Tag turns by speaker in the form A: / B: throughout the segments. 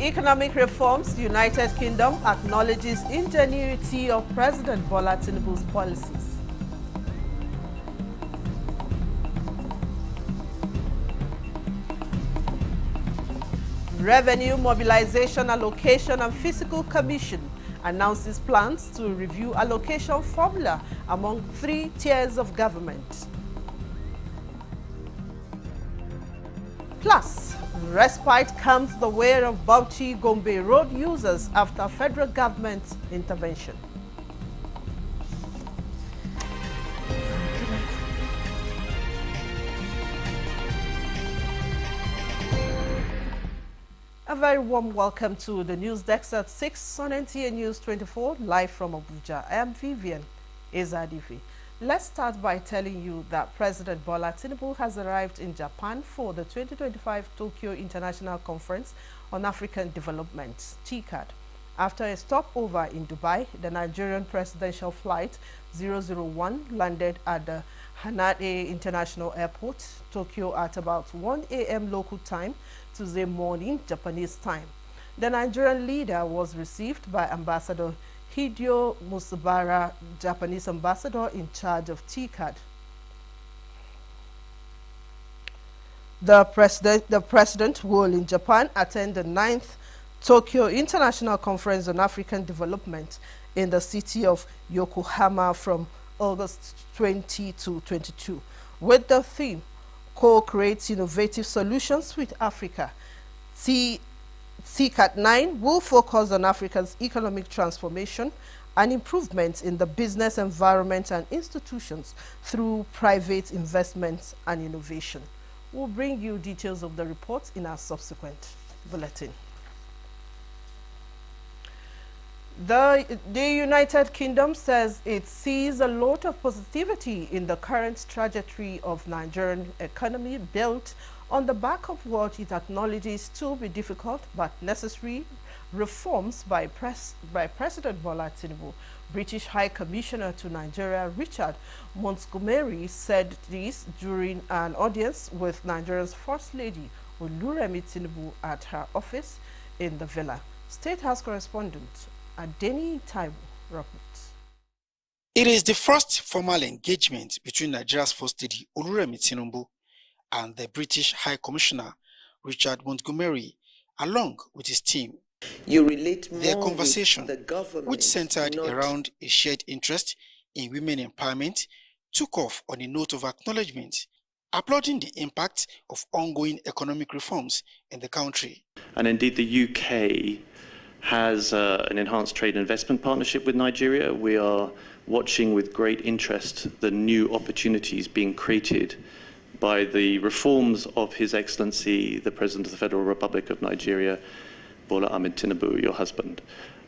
A: Economic reforms, United Kingdom acknowledges ingenuity of President Bola Tinubu's policies. Revenue Mobilization Allocation and Fiscal Commission announces plans to review allocation formula among 3 tiers of government. Plus, respite comes the way of Bauchi-Gombe road users after federal government intervention. A very warm welcome to the news desk at 6 on NTA News 24, live from Abuja. I am Vivian Ezadivi. Let's start by telling you that President Bola Tinubu has arrived in Japan for the 2025 Tokyo International Conference on African Development, TICAD. After a stopover in Dubai, the Nigerian presidential flight 001 landed at the Hanade International Airport, Tokyo, at about 1 a.m. local time, Tuesday morning, Japanese time. The Nigerian leader was received by Ambassador Hideo Musabara, Japanese ambassador in charge of TICAD. The president will in Japan attend the 9th Tokyo International Conference on African Development in the city of Yokohama from August 20 to 22, with the theme Co-create Innovative Solutions with Africa. TICAD 9 will focus on Africa's economic transformation and improvements in the business environment and institutions through private investments and innovation. We'll bring you details of the report in our subsequent bulletin. The United Kingdom says it sees a lot of positivity in the current trajectory of Nigerian economy built on the back of what it acknowledges to be difficult but necessary reforms by President Bola Tinubu. British High Commissioner to Nigeria Richard Montgomery said this during an audience with Nigeria's First Lady Oluremi Tinubu at her office in the Villa. State House correspondent Adeni Taiwo reports.
B: It is the first formal engagement between Nigeria's First Lady Oluremi Tinubu and the British High Commissioner Richard Montgomery, along with his team.
C: You relate more
B: Their conversation,
C: with the government,
B: which centered around a shared interest in women empowerment, took off on a note of acknowledgement, applauding the impact of ongoing economic reforms in the country.
D: And indeed, the UK has an enhanced trade and investment partnership with Nigeria. We are watching with great interest the new opportunities being created by the reforms of His Excellency, the President of the Federal Republic of Nigeria, Bola Ahmed Tinubu, your husband.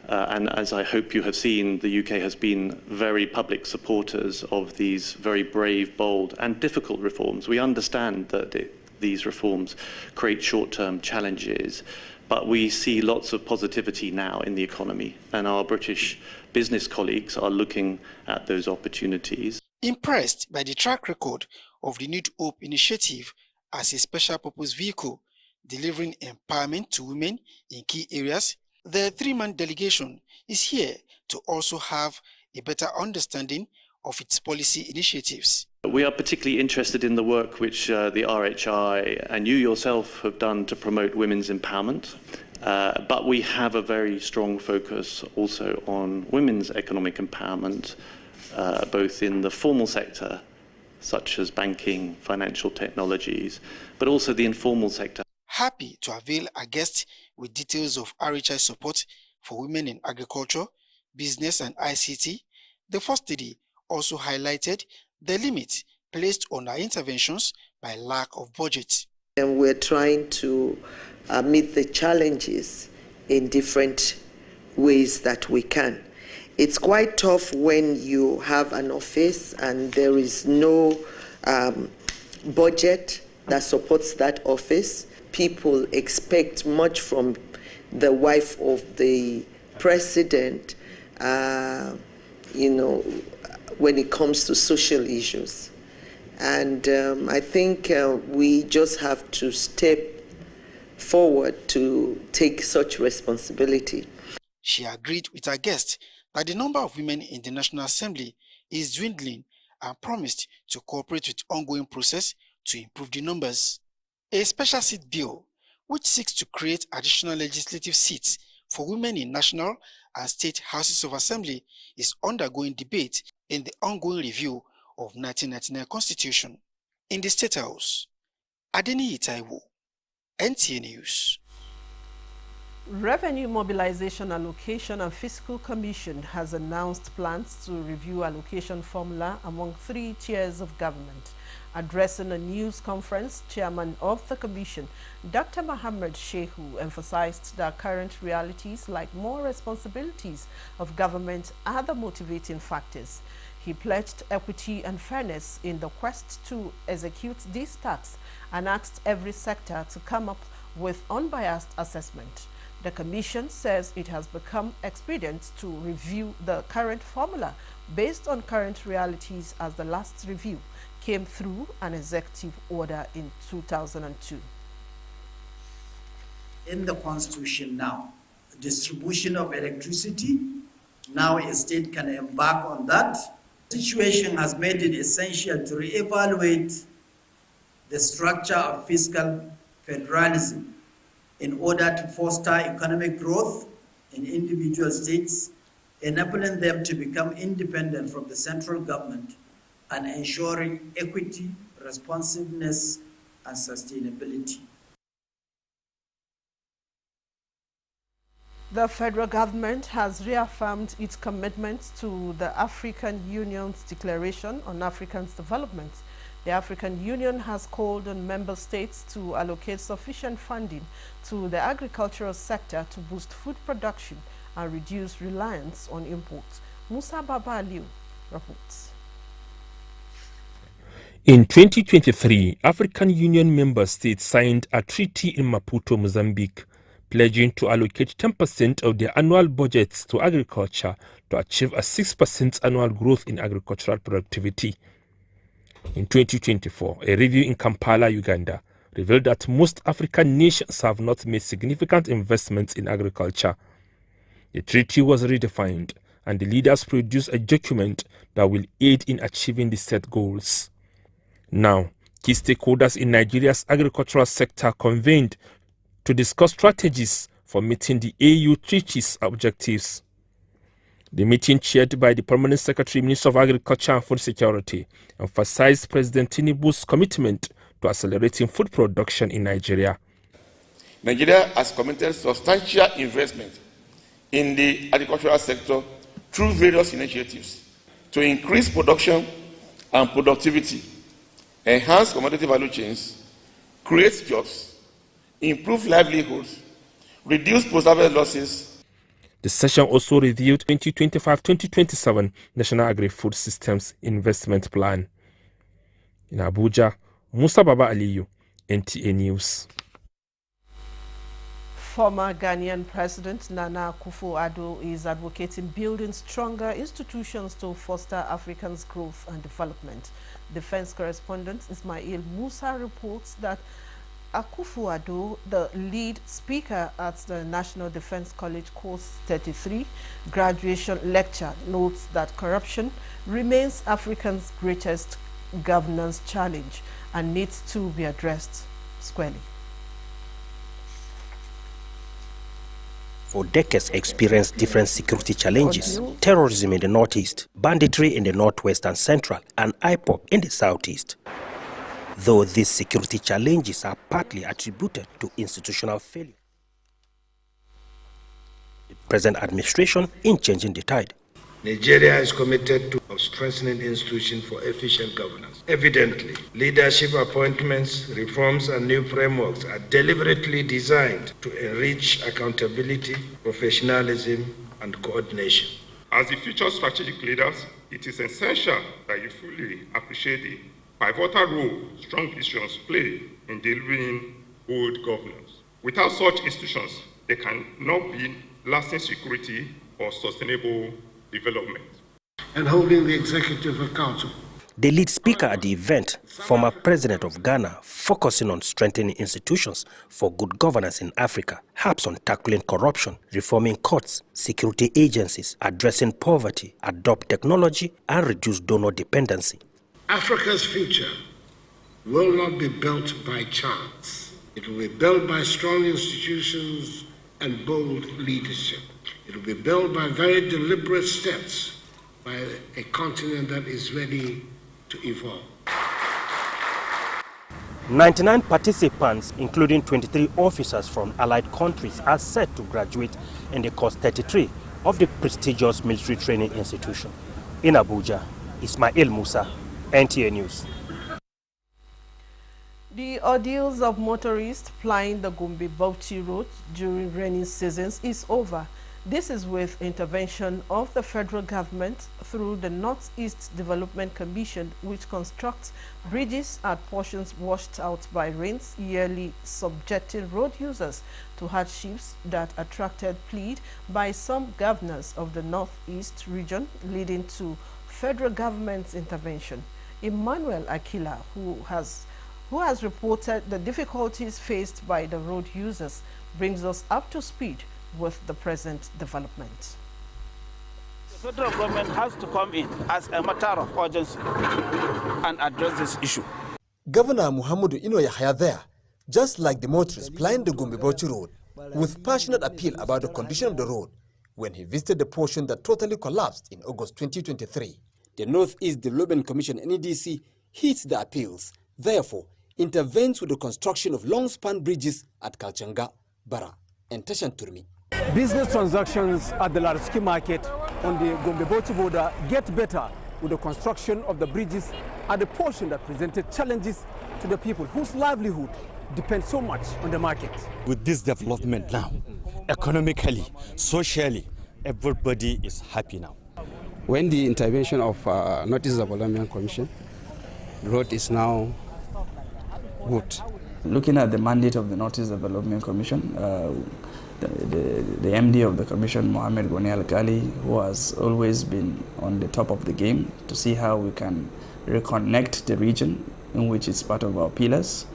D: And as I hope you have seen, the UK has been very public supporters of these very brave, bold and difficult reforms. We understand that these reforms create short-term challenges, but we see lots of positivity now in the economy, and our British business colleagues are looking at those opportunities.
B: Impressed by the track record of the New Hope initiative as a special purpose vehicle delivering empowerment to women in key areas, the 3-man delegation is here to also have a better understanding of its policy initiatives.
D: We are particularly interested in the work which the RHI and you yourself have done to promote women's empowerment, but we have a very strong focus also on women's economic empowerment, both in the formal sector, such as banking, financial technologies, but also the informal sector.
B: Happy to avail our guest with details of RHI support for women in agriculture, business and ICT, the First Lady also highlighted the limit placed on our interventions by lack of budget.
C: And we're trying to meet the challenges in different ways that we can. It's quite tough when you have an office and there is no budget that supports that office. People expect much from the wife of the president, when it comes to social issues. And I think we just have to step forward to take such responsibility.
B: She agreed with her guest that the number of women in the National Assembly is dwindling and promised to cooperate with ongoing process to improve the numbers. A special seat bill, which seeks to create additional legislative seats for women in national and state houses of assembly, is undergoing debate in the ongoing review of 1999 Constitution. In the State House, Adeniyi Taiwo, NTA News.
A: Revenue Mobilization Allocation and Fiscal Commission has announced plans to review allocation formula among 3 tiers of government. Addressing a news conference, Chairman of the Commission, Dr. Mohammed Shehu, emphasized that current realities like more responsibilities of government are the motivating factors. He pledged equity and fairness in the quest to execute these tasks and asked every sector to come up with unbiased assessment. The Commission says it has become expedient to review the current formula based on current realities, as the last review came through an executive order in 2002.
E: In the Constitution now, distribution of electricity, now a state can embark on that. The situation has made it essential to reevaluate the structure of fiscal federalism in order to foster economic growth in individual states, enabling them to become independent from the central government and ensuring equity, responsiveness, and sustainability.
A: The federal government has reaffirmed its commitment to the African Union's Declaration on Africa's Development. The African Union has called on member states to allocate sufficient funding to the agricultural sector to boost food production and reduce reliance on imports. Musa Baba Aliu reports.
F: In 2023, African Union member states signed a treaty in Maputo, Mozambique, pledging to allocate 10% of their annual budgets to agriculture to achieve a 6% annual growth in agricultural productivity. In 2024, a review in Kampala, Uganda, revealed that most African nations have not made significant investments in agriculture. The treaty was redefined, and the leaders produced a document that will aid in achieving the set goals. Now, key stakeholders in Nigeria's agricultural sector convened to discuss strategies for meeting the AU treaty's objectives. The meeting, chaired by the Permanent Secretary, Minister of Agriculture and Food Security, emphasized President Tinubu's commitment to accelerating food production in Nigeria.
G: Nigeria has committed substantial investment in the agricultural sector through various initiatives to increase production and productivity, enhance commodity value chains, create jobs, improve livelihoods, reduce post-harvest losses.
F: The session also reviewed 2025-2027 National Agri-Food Systems Investment Plan. In Abuja, Musa Baba Aliyu, NTA News.
A: Former Ghanaian President Nana Akufo-Addo is advocating building stronger institutions to foster Africa's growth and development. Defense correspondent Ismail Musa reports that Akufo-Addo, the lead speaker at the National Defense College Course 33 graduation lecture, notes that corruption remains Africa's greatest governance challenge and needs to be addressed squarely.
H: For decades experienced different security challenges: terrorism in the northeast, banditry in the northwest and central, and IPOB in the southeast. Though these security challenges are partly attributed to institutional failure, the present administration in changing the tide.
I: Nigeria is committed to strengthening institutions for efficient governance. Evidently, leadership appointments, reforms, and new frameworks are deliberately designed to enrich accountability, professionalism, and coordination.
J: As the future strategic leaders, it is essential that you fully appreciate the pivotal role strong institutions play in delivering good governance. Without such institutions, there cannot be lasting security or sustainable development.
I: And holding the executive accountable.
H: The lead speaker at the event, former president of Ghana, focusing on strengthening institutions for good governance in Africa, harps on tackling corruption, reforming courts, security agencies, addressing poverty, adopt technology, and reduce donor dependency.
I: Africa's future will not be built by chance. It will be built by strong institutions and bold leadership. It will be built by very deliberate steps by a continent that is ready to evolve.
H: 99 participants, including 23 officers from allied countries, are set to graduate in the course 33 of the prestigious military training institution. In Abuja, Ismail Musa, NTA News.
A: The ordeals of motorists plying the Gombe-Bauchi road during rainy seasons is over. This is with intervention of the federal government through the Northeast Development Commission, which constructs bridges at portions washed out by rains, yearly subjecting road users to hardships that attracted plea by some governors of the Northeast region, leading to federal government's intervention. Emmanuel Akila, who has reported the difficulties faced by the road users, brings us up to speed with the present development.
K: The federal government has to come in as a matter of urgency and address this issue.
L: Governor Muhammadu Ino Yahya there, just like the motorists plying the Gombe-Bauchi road, with passionate appeal about the condition of the road when he visited the portion that totally collapsed in August 2023. The Northeast Development Commission, NEDC, heeds the appeals, therefore intervenes with the construction of long-span bridges at Kalchanga, Bara, and Tashan Turmi.
M: Business transactions at the Larski market on the Gombe-Bauchi border get better with the construction of the bridges at the portion that presented challenges to the people whose livelihood depends so much on the market.
N: With this development now, economically, socially, everybody is happy now.
O: When the intervention of Northeast Development Commission, road is now good.
P: Looking at the mandate of the Northeast Development Commission, the MD of the commission, Mohamed Goni Al-Kali, who has always been on the top of the game to see how we can reconnect the region in which it's part of our pillars,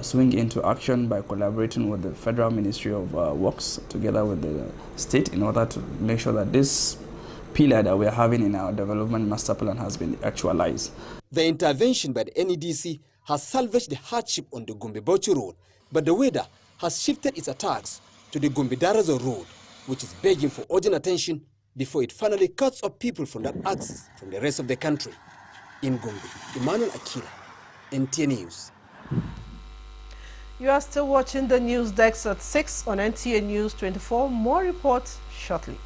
P: swing into action by collaborating with the Federal Ministry of Works together with the state in order to make sure that this pillar that we are having in our development master plan has been actualized.
L: The intervention by the NEDC has salvaged the hardship on the Gombe-Bauchi road, but the weather has shifted its attacks to the Gombe-Darazo road, which is begging for urgent attention before it finally cuts off people from that axis from the rest of the country. In Gombe, Emmanuel Akila, NTA News.
A: You are still watching the news desk at 6 on NTA News 24. More reports shortly.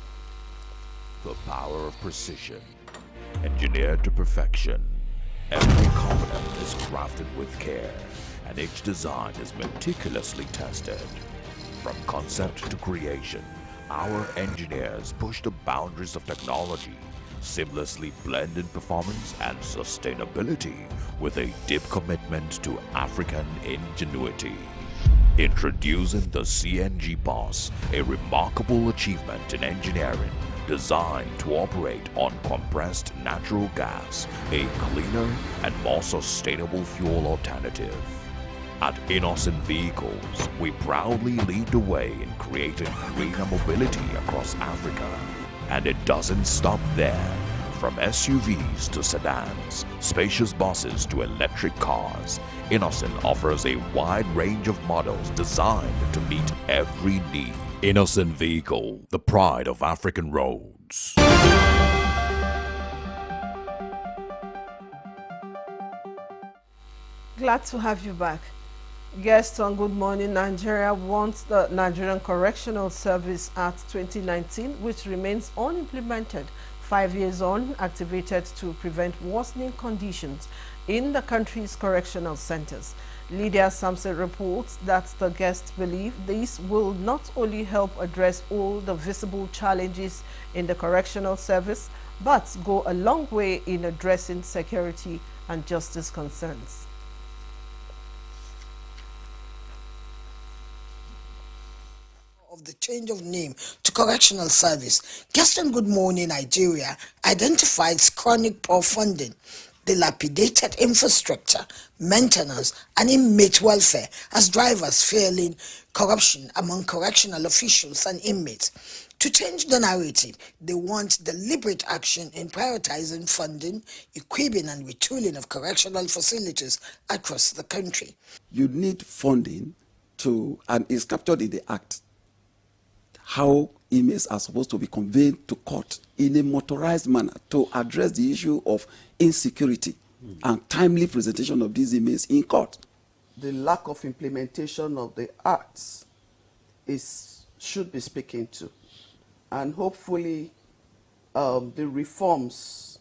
Q: The power of precision, engineered to perfection. Every component is crafted with care, and each design is meticulously tested. From concept to creation, our engineers push the boundaries of technology, seamlessly blending performance and sustainability with a deep commitment to African ingenuity. Introducing the CNG Boss, a remarkable achievement in engineering designed to operate on compressed natural gas, a cleaner and more sustainable fuel alternative. At Innocent Vehicles, we proudly lead the way in creating greener mobility across Africa. And it doesn't stop there. From SUVs to sedans, spacious buses to electric cars, Innocent offers a wide range of models designed to meet every need. Innocent Vehicle, the pride of African roads.
A: Glad to have you back. Guest on Good Morning Nigeria wants the Nigerian Correctional Service Act 2019, which remains unimplemented 5 years on, activated to prevent worsening conditions in the country's correctional centers. Lydia Sampson reports that the guests believe this will not only help address all the visible challenges in the correctional service, but go a long way in addressing security and justice concerns.
R: Of the change of name to Correctional Service, Guest on Good Morning Nigeria identifies chronic poor funding. dilapidated infrastructure, maintenance, and inmate welfare as drivers fearing corruption among correctional officials and inmates. To change the narrative, they want deliberate action in prioritizing funding, equipping and retooling of correctional facilities across the country.
S: You need funding to, and it's captured in the Act, how inmates are supposed to be conveyed to court in a motorized manner to address the issue of insecurity and timely presentation of these inmates in court.
T: The lack of implementation of the acts should be spoken to, and hopefully the reforms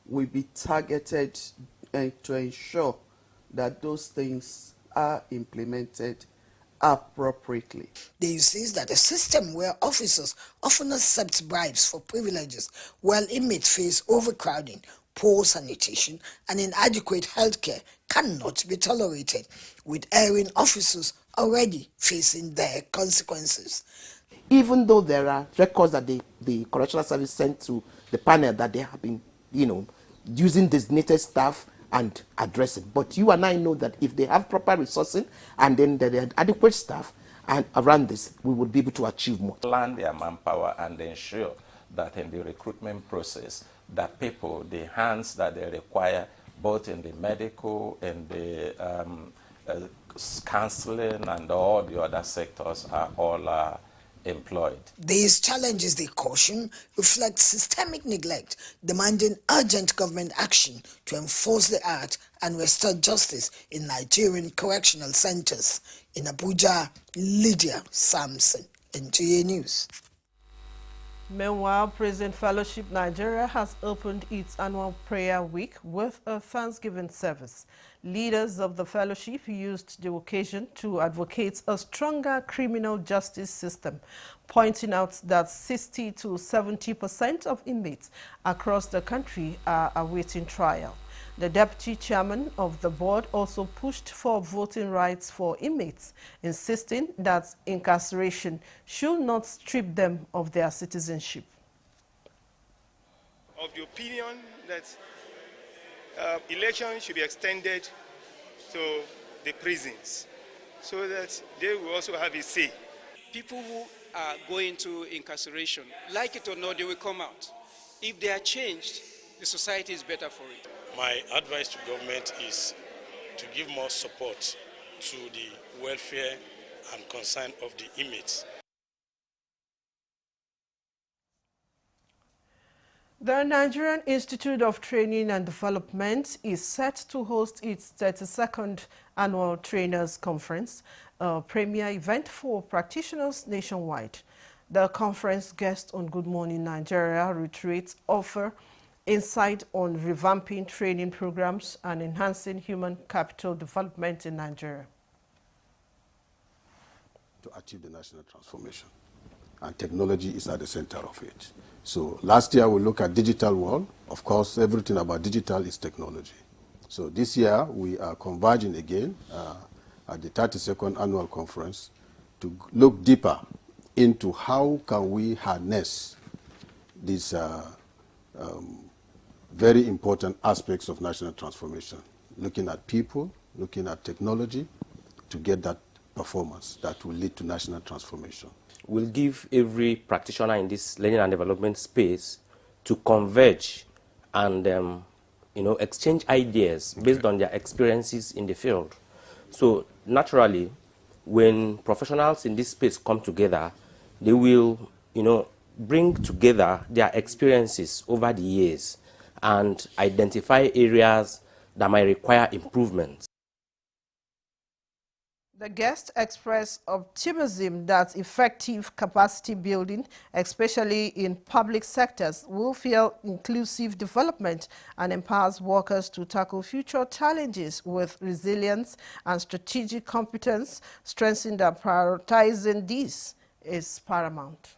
T: will be targeted to ensure that those things are implemented appropriately.
R: They insist that a system where officers often accept bribes for privileges while inmates face overcrowding, poor sanitation, and inadequate healthcare cannot be tolerated, with erring officers already facing their consequences.
U: Even though there are records that the Correctional Service sent to the panel that they have been, using designated staff and address it. But you and I know that if they have proper resourcing and then there are adequate staff and around this, we would be able to achieve more.
V: Plan their manpower and ensure that in the recruitment process, that people, the hands that they require, both in the medical and the counseling and all the other sectors, are all employed.
R: These challenges, they caution, reflect systemic neglect, demanding urgent government action to enforce the act and restore justice in Nigerian correctional centers. In Abuja, Lydia Samson, NTA News.
A: Meanwhile, Prison Fellowship Nigeria has opened its annual prayer week with a Thanksgiving service. Leaders of the fellowship used the occasion to advocate a stronger criminal justice system, pointing out that 60 to 70% of inmates across the country are awaiting trial. The deputy chairman of the board also pushed for voting rights for inmates, insisting that incarceration should not strip them of their citizenship.
W: Of the opinion that elections should be extended to the prisons so that they will also have a say.
X: People who are going to incarceration, like it or not, they will come out. If they are changed, the society is better for it.
Y: My advice to government is to give more support to the welfare and concern of the inmates.
A: The Nigerian Institute of Training and Development is set to host its 32nd Annual Trainers Conference, a premier event for practitioners nationwide. The conference guest on Good Morning Nigeria reiterates offer insight on revamping training programs and enhancing human capital development in Nigeria.
Z: To achieve the national transformation, and technology is at the center of it. So last year we looked at digital world. Of course, everything about digital is technology. So this year we are converging again at the 32nd annual conference to look deeper into how can we harness these very important aspects of national transformation, looking at people, looking at technology to get that performance that will lead to national transformation.
H: We'll give every practitioner in this learning and development space to converge and exchange ideas based on their experiences in the field. So naturally, when professionals in this space come together, they will bring together their experiences over the years and identify areas that might require improvements.
A: The guest expressed optimism that effective capacity building, especially in public sectors, will fuel inclusive development and empowers workers to tackle future challenges with resilience and strategic competence, stressing that prioritizing this is paramount.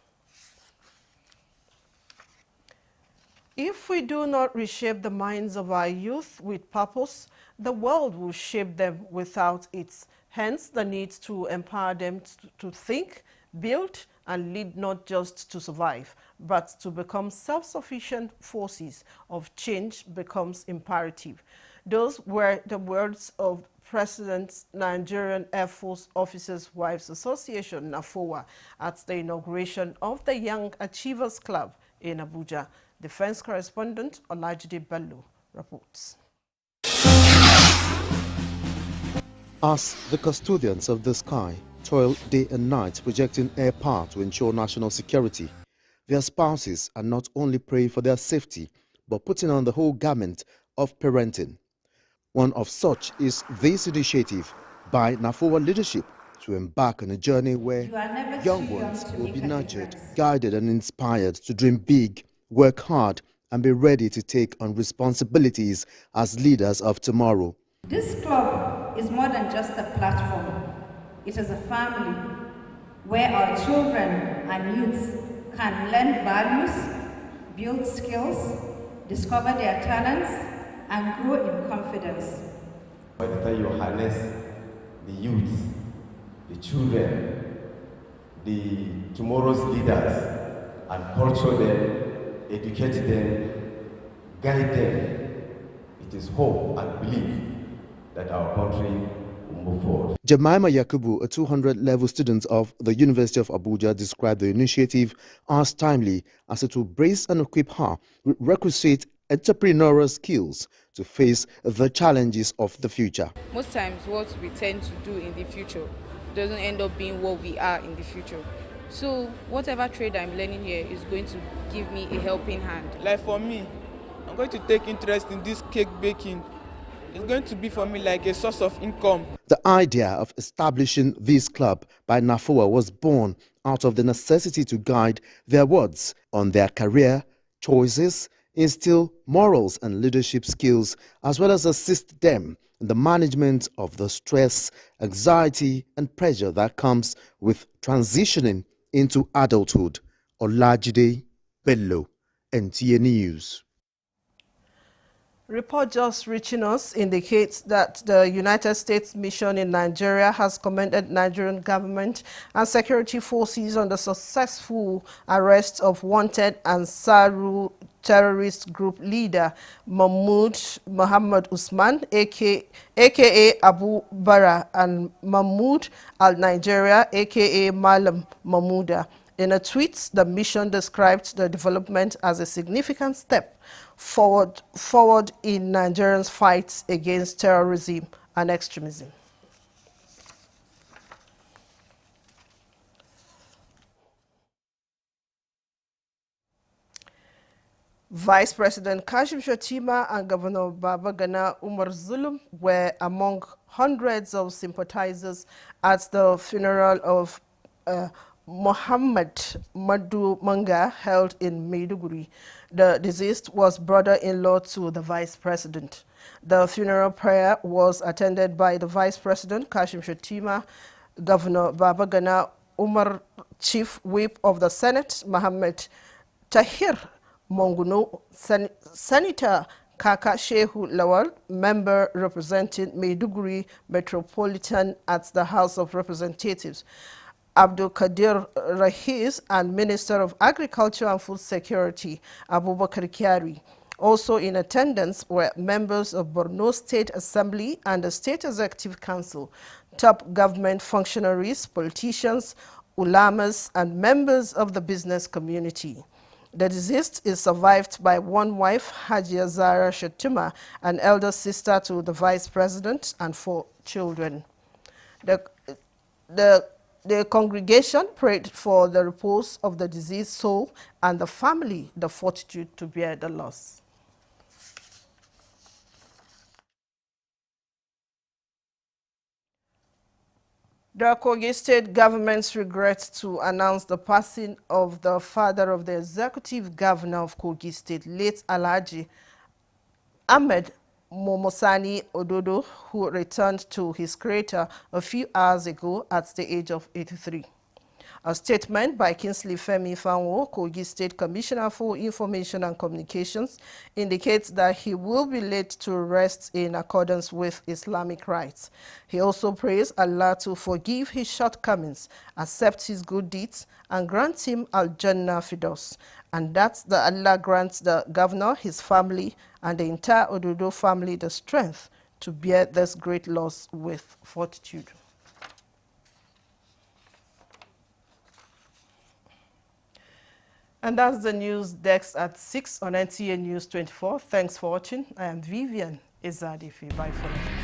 A: If we do not reshape the minds of our youth with purpose, the world will shape them without it. Hence, the need to empower them to think, build, and lead not just to survive, but to become self-sufficient forces of change becomes imperative. Those were the words of President's Nigerian Air Force Officers' Wives Association, NAFOA, at the inauguration of the Young Achievers Club in Abuja. Defense correspondent Olajide Bello reports.
B: As the custodians of the sky toil day and night projecting air power to ensure national security, their spouses are not only praying for their safety, but putting on the whole garment of parenting. One of such is this initiative by NAFOA leadership to embark on a journey where young ones will be nurtured, guided and inspired to dream big, work hard and be ready to take on responsibilities as leaders of tomorrow.
C: This club is more than just a platform. It is a family where our children and youths can learn values, build skills, discover their talents, and grow in confidence.
D: By the time you harness the youth, the children, the tomorrow's leaders, and culture them, educate them, guide them, it is hope and belief that our country will move forward.
B: Jemima Yakubu, a 200-level student of the University of Abuja, described the initiative as timely as it will brace and equip her with requisite entrepreneurial skills to face the challenges of the future.
E: Most times what we tend to do in the future doesn't end up being what we are in the future. So whatever trade I'm learning here is going to give me a helping hand.
F: Like for me, I'm going to take interest in this cake baking. It's going to be for me like a source of income.
B: The idea of establishing this club by NAFOA was born out of the necessity to guide their wards on their career choices, instill morals and leadership skills, as well as assist them in the management of the stress, anxiety and pressure that comes with transitioning into adulthood. Olajide Bello, NTA News.
A: Report just reaching us indicates that the United States mission in Nigeria has commended Nigerian government and security forces on the successful arrest of wanted Ansaru terrorist group leader Mahmoud Muhammad Usman, aka Abu Bara, and Mahmoud al-Nigeria, aka Malam Mahmouda. In a tweet, the mission described the development as a significant step forward in Nigerians' fight against terrorism and extremism. Vice President Kashim Shettima and Governor Babagana Umar Zulum were among hundreds of sympathizers at the funeral of Muhammad Madu Manga held in Maiduguri. The deceased was brother-in-law to the Vice President. The funeral prayer was attended by the Vice President Kashim Shettima, Governor Babagana Umar, Chief Whip of the Senate Mohammed Tahir Monguno, Senator Kaka Shehu Lawal, member representing Maiduguri Metropolitan at the House of Representatives, Abdul Qadir Rahiz, and Minister of Agriculture and Food Security, Abubakar Kyari. Also in attendance were members of Borno State Assembly and the State Executive Council, top government functionaries, politicians, ulamas, and members of the business community. The deceased is survived by one wife, Hajia Zara Shettima, an elder sister to the Vice President, and 4 children. The congregation prayed for the repose of the deceased soul and the family the fortitude to bear the loss. The Kogi State government's regret to announce the passing of the father of the executive governor of Kogi State, late Alhaji Ahmed Momosani Ododo, who returned to his crater a few hours ago at the age of 83. A statement by Kingsley Femi Fanwo, Kogi State Commissioner for Information and Communications, indicates that he will be laid to rest in accordance with Islamic rites. He also prays Allah to forgive his shortcomings, accept his good deeds, and grant him Al-Jannah Firdaus, and that Allah grants the governor, his family, and the entire Ododo family the strength to bear this great loss with fortitude. And that's the news desk at 6 on NTA News 24. Thanks for watching. I am Vivian Ezadifi. Bye for now.